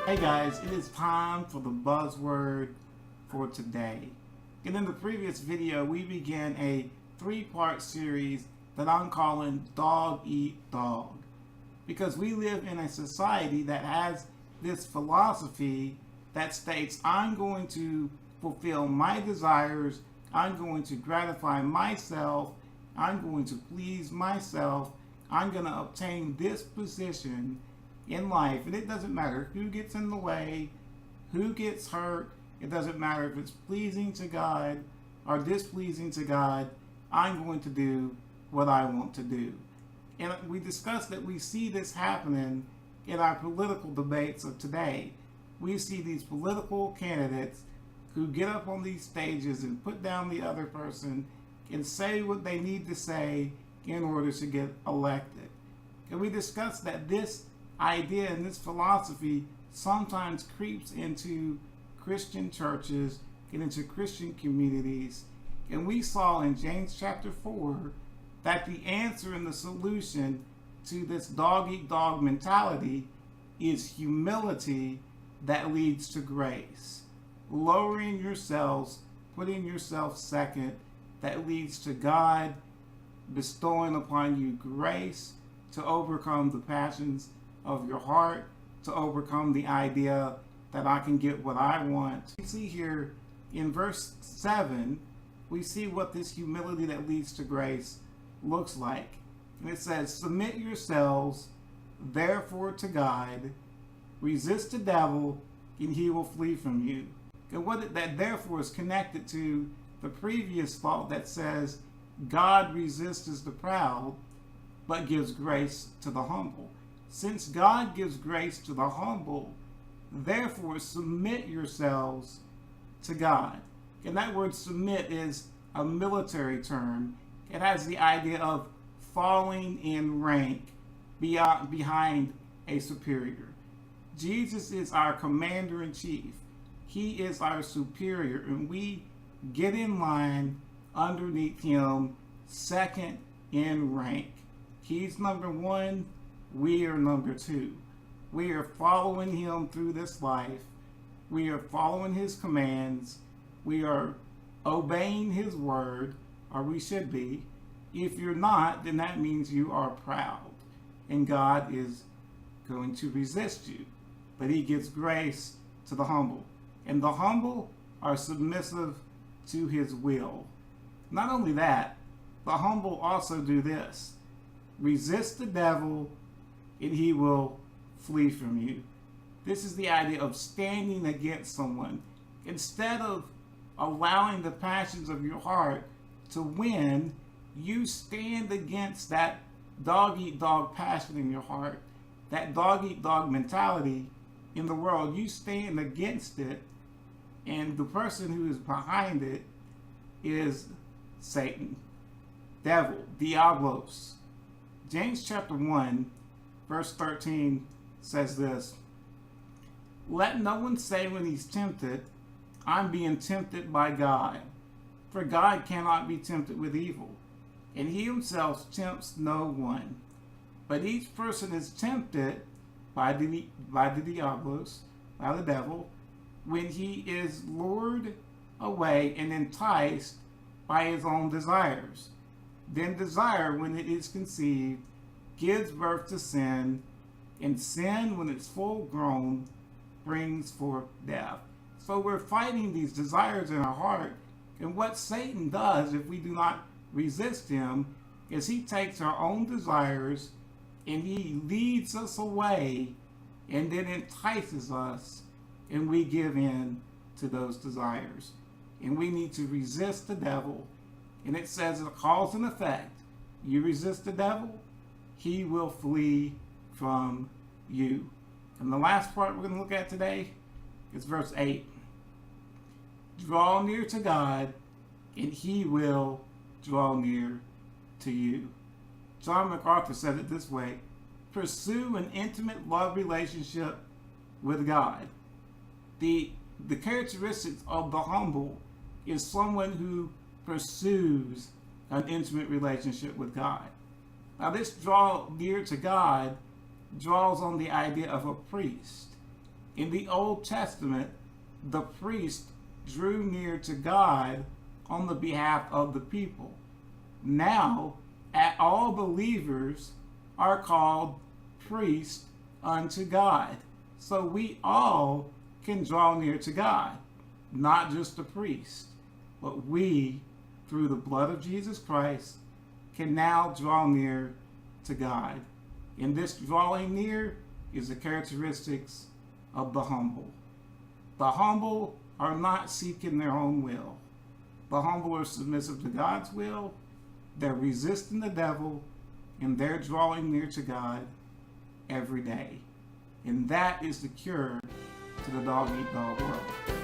Hey guys, it is time for the buzzword for today. And in the previous video, we began a three-part series that I'm calling Dog Eat Dog. Because we live in a society that has this philosophy that states, I'm going to fulfill my desires, I'm going to gratify myself, I'm going to please myself, I'm going to obtain this position in life, and it doesn't matter who gets in the way, who gets hurt, it doesn't matter if it's pleasing to God or displeasing to God, I'm going to do what I want to do. And we discussed that we see this happening in our political debates of today. We see these political candidates who get up on these stages and put down the other person and say what they need to say in order to get elected. And we discussed that this idea and this philosophy sometimes creeps into Christian churches and into Christian communities. And we saw in James chapter 4 that the answer and the solution to this dog-eat-dog mentality is humility that leads to grace. Lowering yourselves, putting yourself second, that leads to God bestowing upon you grace to overcome the passions of your heart, to overcome the idea that I can get what I want. We see here in verse 7, we see what this humility that leads to grace looks like. And it says, submit yourselves therefore to God, resist the devil, and he will flee from you. And what that therefore is connected to the previous thought that says, God resists the proud, but gives grace to the humble. Since God gives grace to the humble, therefore submit yourselves to God. And that word submit is a military term. It has the idea of falling in rank behind a superior. Jesus is our commander-in-chief. He is our superior, and we get in line underneath him, second in rank. He's number one. We are number two. We are following him through this life. We are following his commands. We are obeying his word, or we should be. If you're not, then that means you are proud. And God is going to resist you. But he gives grace to the humble. And the humble are submissive to his will. Not only that, the humble also do this. Resist the devil, and he will flee from you. This is the idea of standing against someone. Instead of allowing the passions of your heart to win, you stand against that dog-eat-dog passion in your heart, that dog-eat-dog mentality in the world. You stand against it, and the person who is behind it is Satan, devil, diablos. James chapter 1, verse 13 says this, let no one say when he's tempted, I'm being tempted by God. For God cannot be tempted with evil, and he himself tempts no one. But each person is tempted by the diablos, by the devil, when he is lured away and enticed by his own desires. Then desire, when it is conceived, gives birth to sin, and sin, when it's full grown, brings forth death. So we're fighting these desires in our heart, and what Satan does if we do not resist him is he takes our own desires and he leads us away and then entices us, and we give in to those desires. And we need to resist the devil, and it says a cause and effect. You resist the devil, he will flee from you. And the last part we're going to look at today is verse 8. Draw near to God, and he will draw near to you. John MacArthur said it this way, pursue an intimate love relationship with God. The characteristics of the humble is someone who pursues an intimate relationship with God. Now this draw near to God draws on the idea of a priest. In the Old Testament, the priest drew near to God on the behalf of the people. Now, all believers are called priests unto God. So we all can draw near to God, not just the priest, but we, through the blood of Jesus Christ, can now draw near to God. And this drawing near is the characteristics of the humble. The humble are not seeking their own will. The humble are submissive to God's will. They're resisting the devil, and they're drawing near to God every day. And that is the cure to the dog-eat-dog world.